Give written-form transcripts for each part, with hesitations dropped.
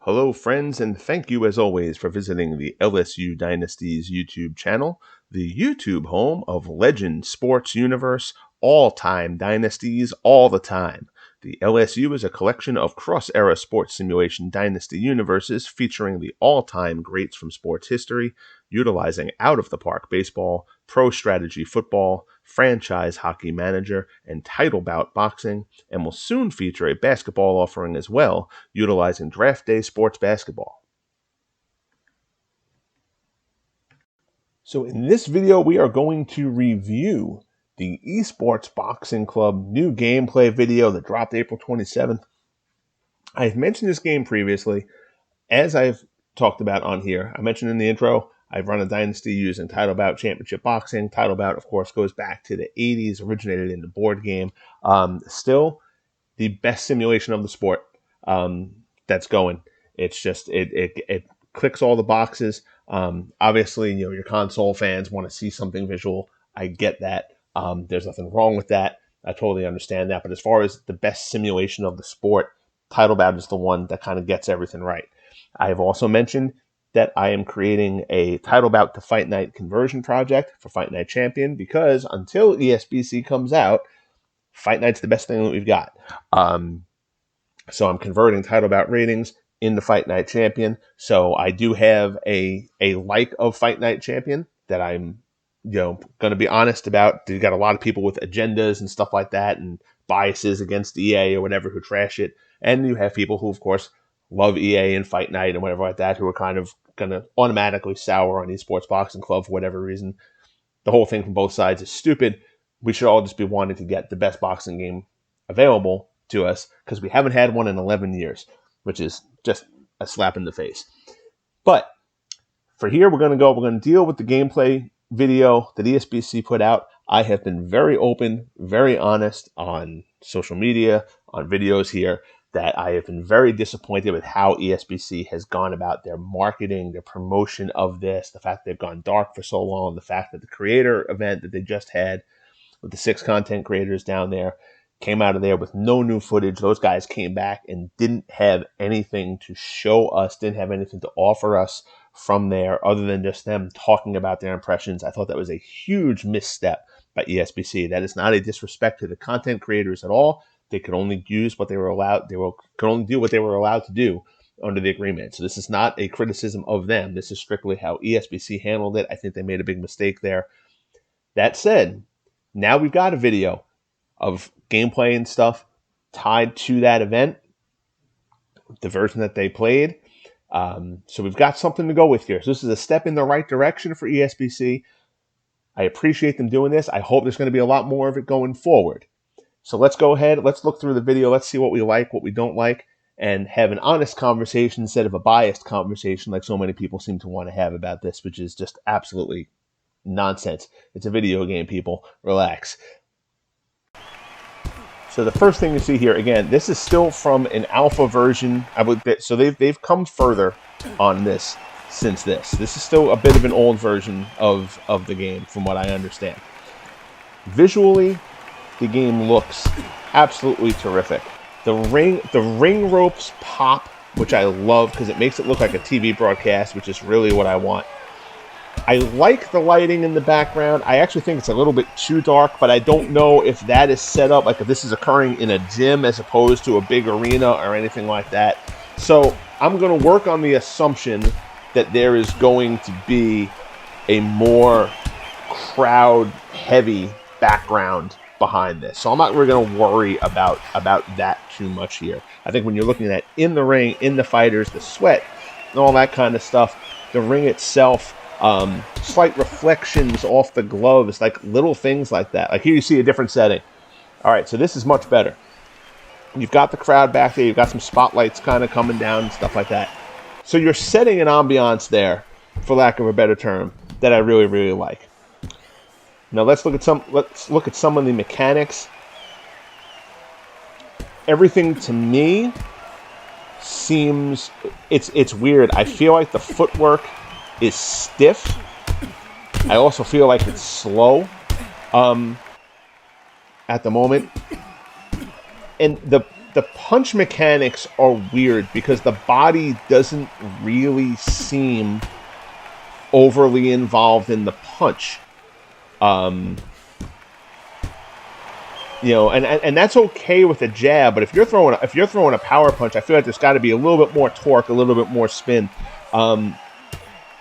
Hello, friends, and thank you as always for visiting the LSU Dynasties YouTube channel, the YouTube home of Legend Sports Universe, all-time dynasties all the time. The LSU is a collection of cross-era sports simulation dynasty universes featuring the all-time greats from sports history, utilizing out-of-the-park baseball, pro strategy football, franchise hockey manager, and title bout boxing, and will soon feature a basketball offering as well, utilizing draft day sports basketball. So in this video, we are going to review the ESports Boxing Club new gameplay video that dropped April 27th. I've mentioned this game previously. As I've talked about on here, I mentioned in the intro, I've run a dynasty using Title Bout Championship Boxing. Title Bout, of course, goes back to the 80s, originated in the board game. Still the best simulation of the sport that's going. It's just, it clicks all the boxes. Obviously, your console fans want to see something visual. I get that. There's nothing wrong with that. I totally understand that. But as far as the best simulation of the sport, Title Bout is the one that kind of gets everything right. I have also mentioned that I am creating a Title Bout to Fight Night conversion project for Fight Night Champion because until ESBC comes out, Fight Night's the best thing that we've got. So I'm converting Title Bout ratings into Fight Night Champion. So I do have a like of Fight Night Champion that I'm going to be honest about. You got a lot of people with agendas and stuff like that and biases against EA or whatever who trash it. And you have people who, of course, love EA and Fight Night and whatever like that who are kind of going to automatically sour on ESports Boxing Club for whatever reason. The whole thing from both sides is stupid. We should all just be wanting to get the best boxing game available to us because we haven't had one in 11 years, which is just a slap in the face. But for here, we're going to deal with the gameplay video that ESBC put out. I have been very open, very honest on social media, on videos here, that I have been very disappointed with how ESBC has gone about their marketing, their promotion of this, the fact they've gone dark for so long, the fact that the creator event that they just had with the 6 content creators down there came out of there with no new footage. Those guys came back and didn't have anything to show us, didn't have anything to offer us from there other than just them talking about their impressions. I thought that was a huge misstep by ESBC. That is not a disrespect to the content creators at all. They could only use what they were allowed. Could only do what they were allowed to do under the agreement. So this is not a criticism of them. This is strictly how ESBC handled it. I think they made a big mistake there. That said, now we've got a video of gameplay and stuff tied to that event, the version that they played. So we've got something to go with here. So this is a step in the right direction for ESBC. I appreciate them doing this. I hope there's going to be a lot more of it going forward. So let's go ahead. Let's look through the video. Let's see what we like, what we don't like, and have an honest conversation instead of a biased conversation like so many people seem to want to have about this, which is just absolutely nonsense. It's a video game, people. Relax. So the first thing you see here, again, this is still from an alpha version. So they've come further on this since this. This is still a bit of an old version of the game, from what I understand. Visually, the game looks absolutely terrific. The ring ropes pop, which I love because it makes it look like a TV broadcast, which is really what I want. I like the lighting in the background. I actually think it's a little bit too dark, but I don't know if that is set up, like if this is occurring in a gym as opposed to a big arena or anything like that. So I'm going to work on the assumption that there is going to be a more crowd-heavy background behind this. So I'm not really going to worry about that too much here. I think when you're looking at in the ring, in the fighters, the sweat, and all that kind of stuff, the ring itself, slight reflections off the gloves, like little things like that. Like here you see a different setting. All right, so this is much better. You've got the crowd back there. You've got some spotlights kind of coming down and stuff like that. So you're setting an ambiance there, for lack of a better term, that I really, really like. Now let's look at some of the mechanics. Everything to me seems it's weird. I feel like the footwork is stiff. I also feel like it's slow at the moment. And the punch mechanics are weird because the body doesn't really seem overly involved in the punch. You know, and that's okay with a jab, but if you're throwing a power punch, I feel like there's got to be a little bit more torque, a little bit more spin.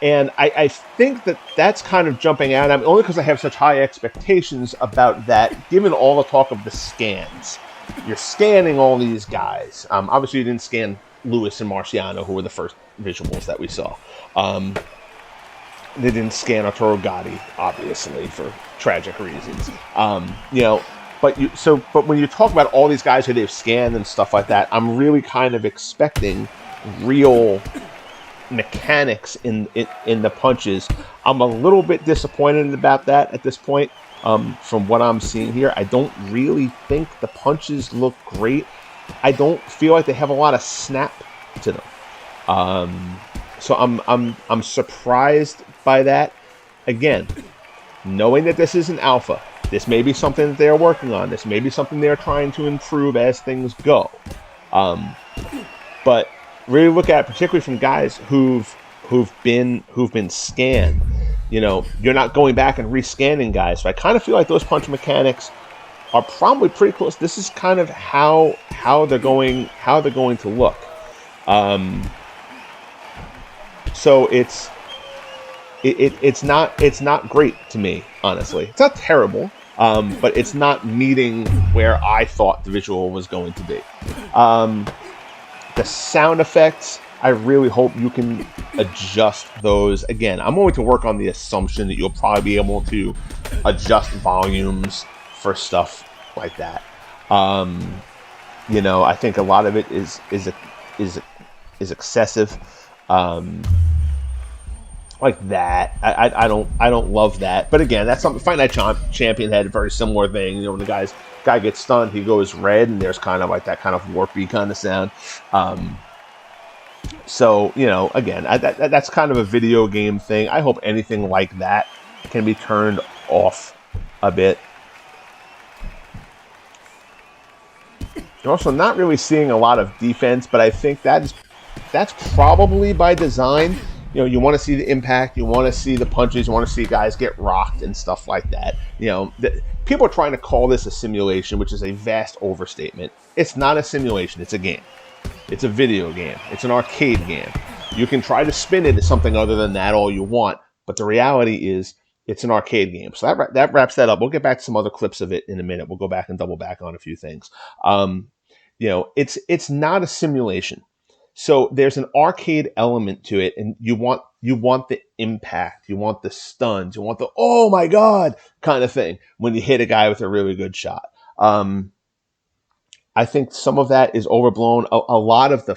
And I think that's kind of jumping out. I mean, only because I have such high expectations about that, given all the talk of the scans. You're scanning all these guys. Obviously, you didn't scan Lewis and Marciano, who were the first visuals that we saw. They didn't scan Arturo Gatti, obviously, for tragic reasons. You know, but when you talk about all these guys who they've scanned and stuff like that, I'm really kind of expecting real mechanics in the punches. I'm a little bit disappointed about that at this point. From what I'm seeing here, I don't really think the punches look great. I don't feel like they have a lot of snap to them. So I'm surprised by that. Again, knowing that this isn't alpha, this may be something that they're working on. This may be something they're trying to improve as things go. But really look at it, particularly from guys who've been scanned. You know, you're not going back and rescanning guys. So I kind of feel like those punch mechanics are probably pretty close. This is kind of how they're going to look. So it's not great to me, honestly. It's not terrible, but it's not meeting where I thought the visual was going to be. The sound effects, I really hope you can adjust those. Again, I'm going to work on the assumption that you'll probably be able to adjust volumes for stuff like that. You know, I think a lot of it is excessive. Like that, I don't love that. But again, that's something. Fight Night Champion had a very similar thing. You know, when the guy gets stunned, he goes red, and there's kind of like that kind of warpy kind of sound. So you know, again, that's kind of a video game thing. I hope anything like that can be turned off a bit. You're also not really seeing a lot of defense, but I think that's probably by design. You know, you want to see the impact, you want to see the punches, you want to see guys get rocked and stuff like that. You know, people are trying to call this a simulation, which is a vast overstatement. It's not a simulation, it's a game. It's a video game. It's an arcade game. You can try to spin it as something other than that all you want, but the reality is it's an arcade game. So that wraps that up. We'll get back to some other clips of it in a minute. We'll go back and double back on a few things. You know, it's not a simulation. So there's an arcade element to it, and you want the impact, you want the stuns, you want the oh my god kind of thing when you hit a guy with a really good shot. I think some of that is overblown. A lot of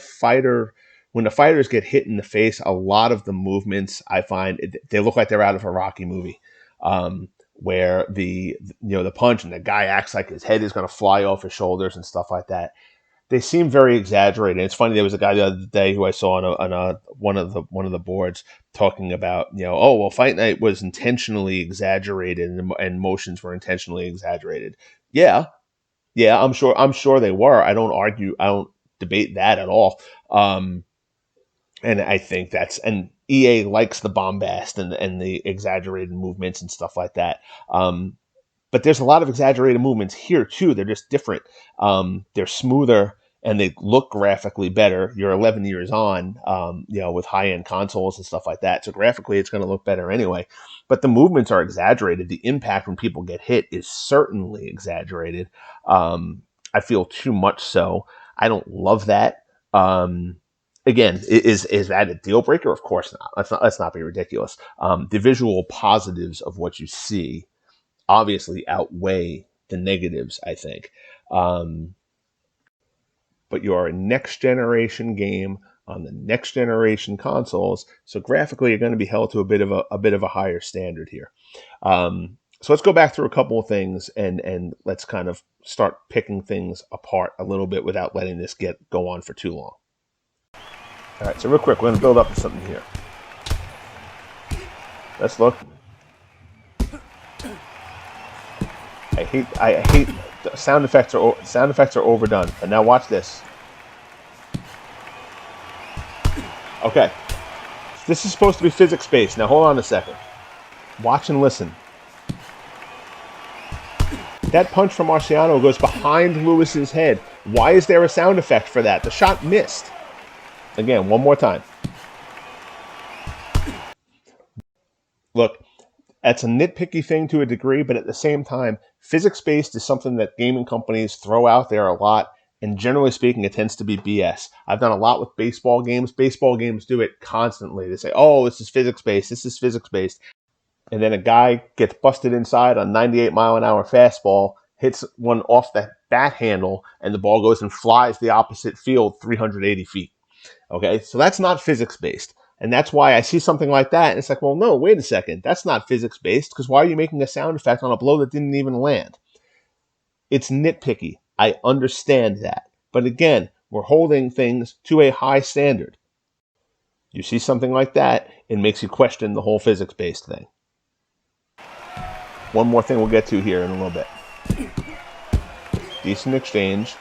when the fighters get hit in the face, a lot of the movements I find they look like they're out of a Rocky movie, where the punch and the guy acts like his head is going to fly off his shoulders and stuff like that. They seem very exaggerated. It's funny. There was a guy the other day who I saw on one of the boards talking about, you know, oh well, Fight Night was intentionally exaggerated and motions were intentionally exaggerated. Yeah, I'm sure they were. I don't debate that at all. And I think and EA likes the bombast and the exaggerated movements and stuff like that. But there's a lot of exaggerated movements here too. They're just different. They're smoother and they look graphically better. You're 11 years on, you know, with high-end consoles and stuff like that. So graphically, it's going to look better anyway. But the movements are exaggerated. The impact when people get hit is certainly exaggerated. I feel too much so. I don't love that. Again, is that a deal breaker? Of course not. Let's not be ridiculous. The visual positives of what you see obviously outweigh the negatives, I think. But you are a next generation game on the next generation consoles, so graphically you're going to be held to a bit of a higher standard here. So let's go back through a couple of things and let's kind of start picking things apart a little bit without letting this go on for too long. All right, so real quick, we're going to build up to something here. Let's look. I hate the sound effects are overdone. But now watch this. Okay, this is supposed to be physics-based. Now hold on a second. Watch and listen. That punch from Marciano goes behind Lewis's head. Why is there a sound effect for that? The shot missed. Again, one more time. Look, that's a nitpicky thing to a degree, but at the same time, physics-based is something that gaming companies throw out there a lot, and generally speaking, it tends to be BS. I've done a lot with baseball games. Baseball games do it constantly. They say, oh, this is physics-based, this is physics-based. And then a guy gets busted inside on 98-mile-an-hour fastball, hits one off the bat handle, and the ball goes and flies the opposite field 380 feet. Okay, so that's not physics-based. And that's why I see something like that, and it's like, well, no, wait a second. That's not physics-based, because why are you making a sound effect on a blow that didn't even land? It's nitpicky. I understand that. But again, we're holding things to a high standard. You see something like that, it makes you question the whole physics-based thing. One more thing we'll get to here in a little bit. Decent exchange.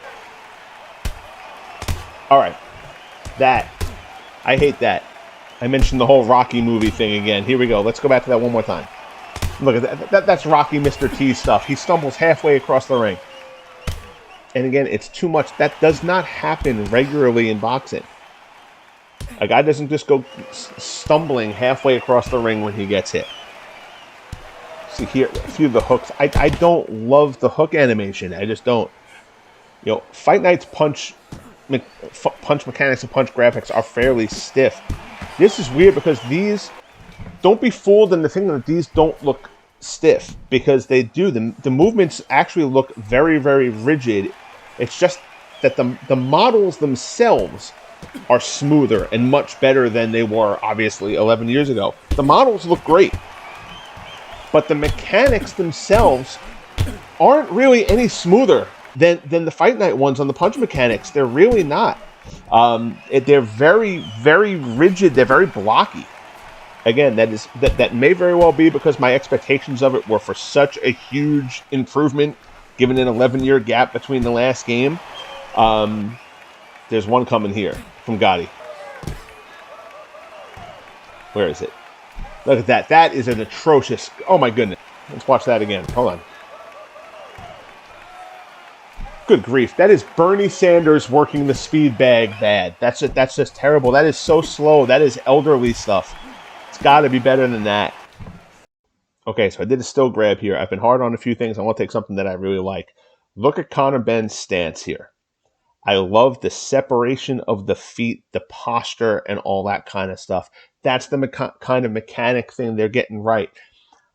All right. That. I hate that. I mentioned the whole Rocky movie thing again. Here we go. Let's go back to that one more time. Look at that. That's Rocky Mr. T stuff. He stumbles halfway across the ring. And again, it's too much. That does not happen regularly in boxing. A guy doesn't just go stumbling halfway across the ring when he gets hit. See here, a few of the hooks. I don't love the hook animation. I just don't. You know, Fight Night's punch mechanics and punch graphics are fairly stiff. This is weird because these, don't be fooled in the thing that these don't look stiff, because they do. The movements actually look very, very rigid. It's just that the models themselves are smoother and much better than they were, obviously, 11 years ago. The models look great, but the mechanics themselves aren't really any smoother than the Fight Night ones on the punch mechanics. They're really not. They're very, very rigid. They're very blocky. Again, that may very well be because my expectations of it were for such a huge improvement, given an 11-year gap between the last game. There's one coming here from Gotti. Where is it? Look at that. That is an atrocious... Oh, my goodness. Let's watch that again. Hold on. Good grief. That is Bernie Sanders working the speed bag bad. That's just terrible. That is so slow. That is elderly stuff. It's got to be better than that. Okay, so I did a still grab here. I've been hard on a few things. I want to take something that I really like. Look at Conor Benn's stance here. I love the separation of the feet, the posture, and all that kind of stuff. That's the kind of mechanic thing they're getting right.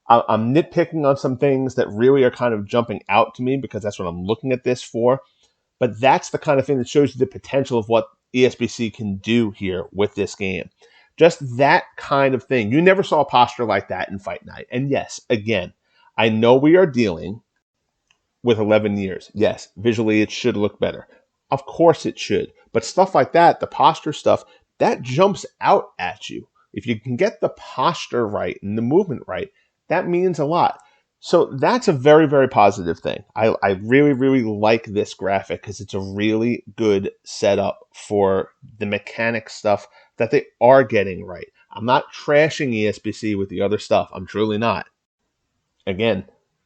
I'm nitpicking on some things that really are kind of jumping out to me because that's what I'm looking at this for. But that's the kind of thing that shows you the potential of what ESBC can do here with this game. Just that kind of thing. You never saw a posture like that in Fight Night. And yes, again, I know we are dealing with 11 years. Yes, visually it should look better. Of course it should. But stuff like that, the posture stuff, that jumps out at you. If you can get the posture right and the movement right, that means a lot. So that's a very, very positive thing. I really, really like this graphic because it's a really good setup for the mechanic stuff that they are getting right. I'm not trashing ESBC with the other stuff. I'm truly not. Again,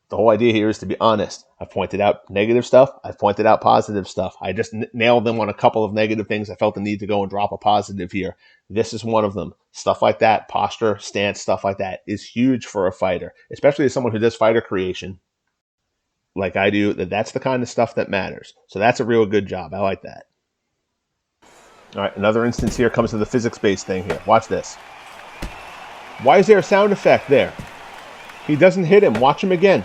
the whole idea here is to be honest. I've pointed out negative stuff. I've pointed out positive stuff. I just nailed them on a couple of negative things. I felt the need to go and drop a positive here. This is one of them. Stuff like that, posture, stance, stuff like that is huge for a fighter, especially as someone who does fighter creation like I do. That's the kind of stuff that matters. So that's a real good job. I like that. All right, another instance here comes to the physics-based thing here. Watch this. Why is there a sound effect there? He doesn't hit him. Watch him again.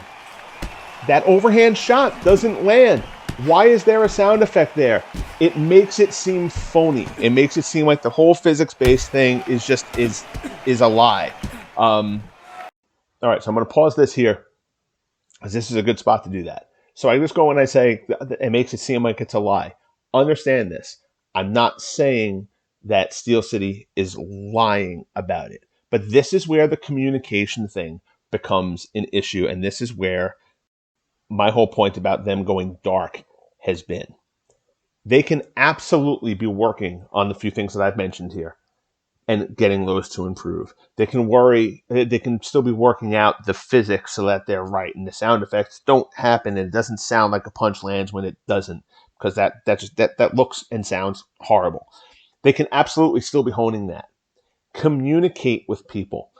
That overhand shot doesn't land. Why is there a sound effect there? It makes it seem phony. It makes it seem like the whole physics-based thing is just is a lie. All right, so I'm going to pause this here because this is a good spot to do that. So I just go and I say it makes it seem like it's a lie. Understand this. I'm not saying that Steel City is lying about it, but this is where the communication thing becomes an issue, and this is where my whole point about them going dark has been they can absolutely be working on the few things that I've mentioned here and getting those to improve. They can still be working out the physics so that they're right and the sound effects don't happen and it doesn't sound like a punch lands when it doesn't, because that looks and sounds horrible. They can absolutely still be honing that. Communicate with people.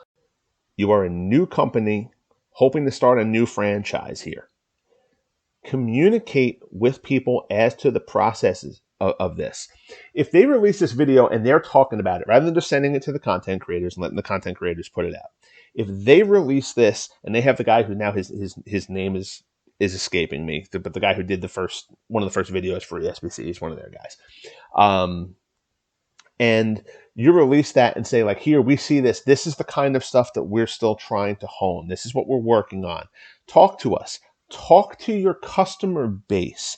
You are a new company hoping to start a new franchise here. Communicate with people as to the processes of this. If they release this video and they're talking about it, rather than just sending it to the content creators and letting the content creators put it out, if they release this and they have the guy who now his name is escaping me, but the guy who did one of the first videos for ESBC, he's one of their guys. And you release that and say, like, here, we see this. This is the kind of stuff that we're still trying to hone. This is what we're working on. Talk to us. Talk to your customer base.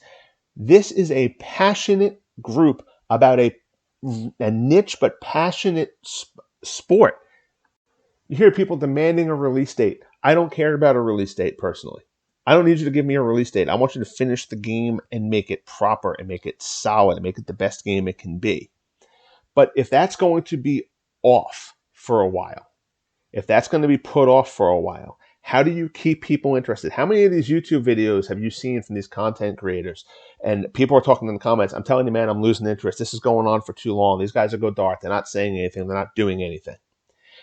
This is a passionate group about a niche but passionate sport. You hear people demanding a release date. I don't care about a release date personally. I don't need you to give me a release date. I want you to finish the game and make it proper and make it solid and make it the best game it can be. But if that's going to be off for a while, if that's going to be put off for a while, how do you keep people interested? How many of these YouTube videos have you seen from these content creators? And people are talking in the comments, I'm telling you, man, I'm losing interest. This is going on for too long. These guys are go dark. They're not saying anything. They're not doing anything.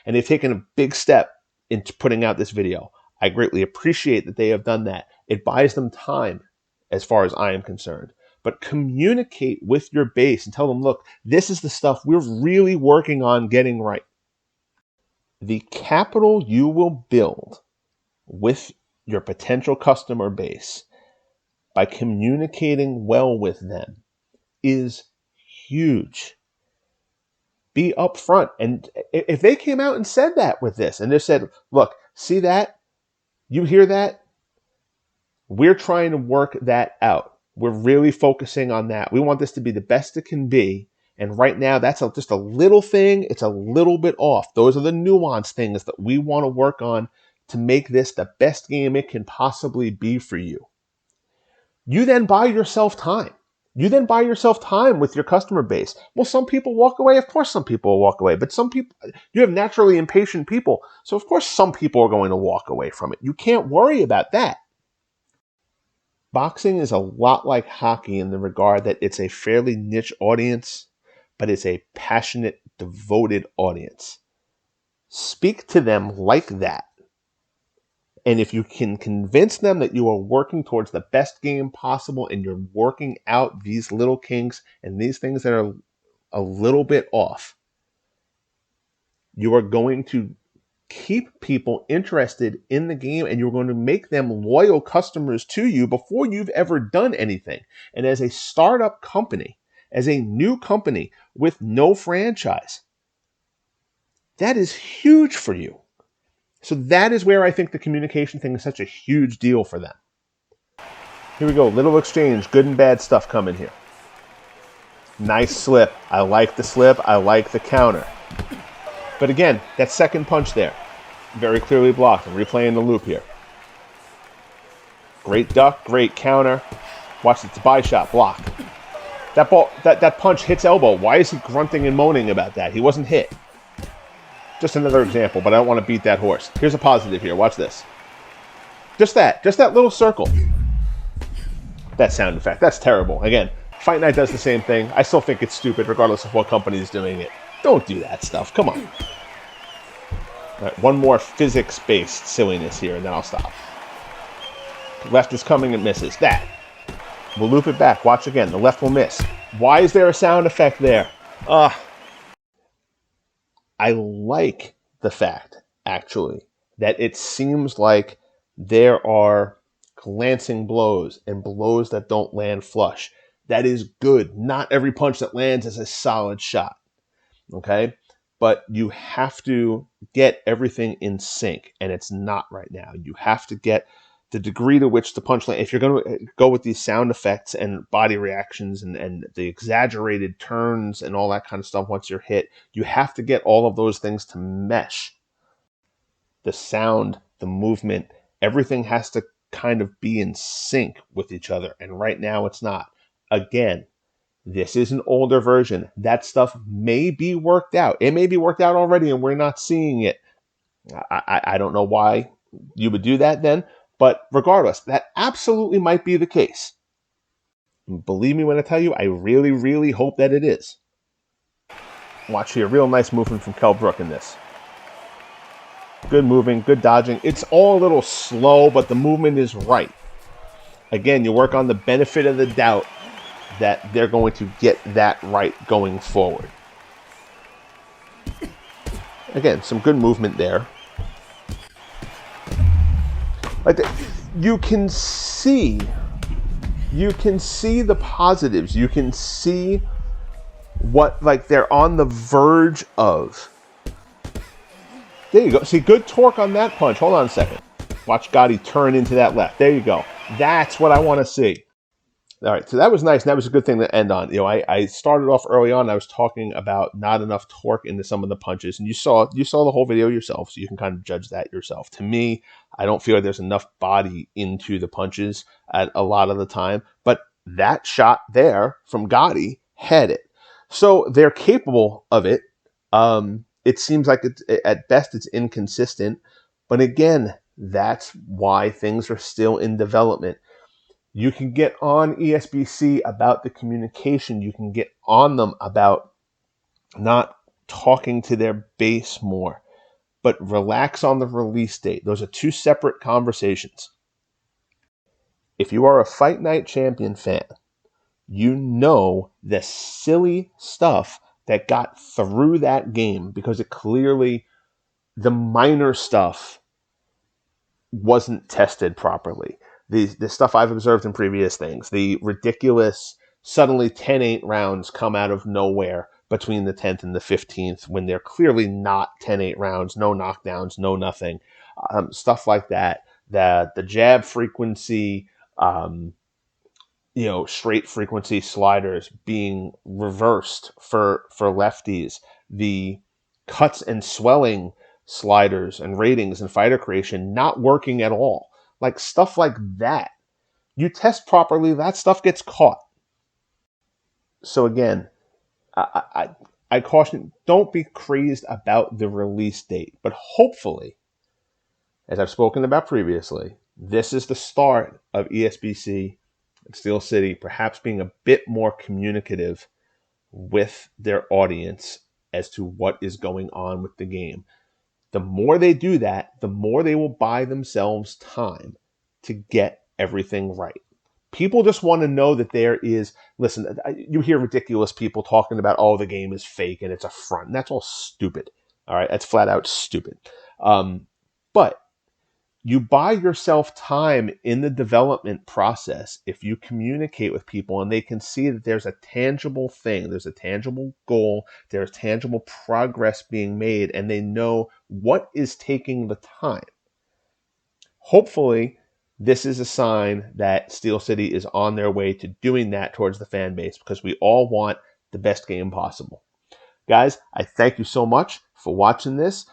And they've taken a big step into putting out this video. I greatly appreciate that they have done that. It buys them time as far as I am concerned. But communicate with your base and tell them, look, this is the stuff we're really working on getting right. The capital you will build with your potential customer base by communicating well with them is huge. Be upfront. And if they came out and said that with this and they said, look, see that? You hear that? We're trying to work that out. We're really focusing on that. We want this to be the best it can be. And right now, that's just a little thing. It's a little bit off. Those are the nuanced things that we want to work on to make this the best game it can possibly be for you. You then buy yourself time. You then buy yourself time with your customer base. Well, some people walk away. Of course, some people will walk away. But some people, you have naturally impatient people. So, of course, some people are going to walk away from it. You can't worry about that. Boxing is a lot like hockey in the regard that it's a fairly niche audience, but it's a passionate, devoted audience. Speak to them like that. And if you can convince them that you are working towards the best game possible and you're working out these little kinks and these things that are a little bit off, you are going to keep people interested in the game and you're going to make them loyal customers to you before you've ever done anything. And as a startup company, as a new company with no franchise, that is huge for you. So that is where I think the communication thing is such a huge deal for them. Here we go, little exchange, good and bad stuff coming here. Nice slip. I like the slip. I like the counter. But again, that second punch there, very clearly blocked. I'm replaying the loop here. Great duck, great counter. Watch it, it's a buy shot, blocked. That punch hits elbow. Why is he grunting and moaning about that? He wasn't hit. Just another example, but I don't want to beat that horse. Here's a positive here. Watch this. Just that little circle. That sound effect, that's terrible. Again, Fight Night does the same thing. I still think it's stupid regardless of what company is doing it. Don't do that stuff. Come on. All right, one more physics-based silliness here, and then I'll stop. Left is coming and misses. That. We'll loop it back. Watch again. The left will miss. Why is there a sound effect there? I like the fact, actually, that it seems like there are glancing blows and blows that don't land flush. That is good. Not every punch that lands is a solid shot. Okay? But you have to get everything in sync, and it's not right now. You have to get the degree to which the punch lands. If you're going to go with these sound effects and body reactions and the exaggerated turns and all that kind of stuff once you're hit, you have to get all of those things to mesh. The sound, the movement, everything has to kind of be in sync with each other. And right now it's not. Again, this is an older version. That stuff may be worked out. It may be worked out already and we're not seeing it. I don't know why you would do that then. But regardless, that absolutely might be the case. Believe me when I tell you, I really, really hope that it is. Watch here, real nice movement from Kell Brook in this. Good moving, good dodging. It's all a little slow, but the movement is right. Again, you work on the benefit of the doubt that they're going to get that right going forward. Again, some good movement there. Like you can see the positives. You can see what like they're on the verge of. There you go. See, good torque on that punch. Hold on a second. Watch Gotti turn into that left. There you go. That's what I want to see. All right, so that was nice. And that was a good thing to end on. You know, I started off early on. I was talking about not enough torque into some of the punches, and you saw the whole video yourself, so you can kind of judge that yourself. To me, I don't feel like there's enough body into the punches at a lot of the time, but that shot there from Gotti had it. So they're capable of it. It seems like at best it's inconsistent, but again, that's why things are still in development. You can get on ESBC about the communication. You can get on them about not talking to their base more, but relax on the release date. Those are two separate conversations. If you are a Fight Night Champion fan, you know the silly stuff that got through that game because it clearly, the minor stuff wasn't tested properly. The stuff I've observed in previous things, the ridiculous, suddenly 10-8 rounds come out of nowhere between the 10th and the 15th when they're clearly not 10-8 rounds, no knockdowns, no nothing, stuff like that. The jab frequency, straight frequency sliders being reversed for lefties, the cuts and swelling sliders and ratings and fighter creation not working at all. Like stuff like that. You test properly, that stuff gets caught. So again, I caution, don't be crazed about the release date. But hopefully, as I've spoken about previously, this is the start of ESBC and Steel City perhaps being a bit more communicative with their audience as to what is going on with the game. The more they do that, the more they will buy themselves time to get everything right. People just want to know that there is, listen, you hear ridiculous people talking about, oh, the game is fake and it's a front. And that's all stupid. All right, that's flat out stupid. But you buy yourself time in the development process if you communicate with people and they can see that there's a tangible thing, there's a tangible goal, there's tangible progress being made, and they know what is taking the time. Hopefully, this is a sign that Steel City is on their way to doing that towards the fan base because we all want the best game possible. Guys, I thank you so much for watching this.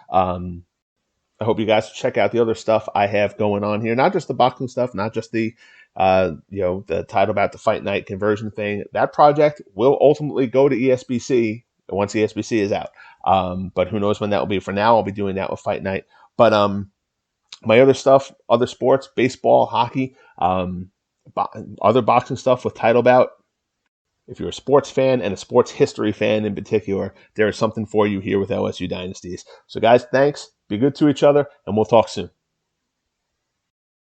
I hope you guys check out the other stuff I have going on here. Not just the boxing stuff, not just the the title about the Fight Night conversion thing. That project will ultimately go to ESBC once ESBC is out. But who knows when that will be. For now, I'll be doing that with Fight Night. But my other stuff, other sports, baseball, hockey, other boxing stuff with Title Bout. If you're a sports fan and a sports history fan in particular, there is something for you here with LSU Dynasties. So guys, thanks. Be good to each other, and we'll talk soon.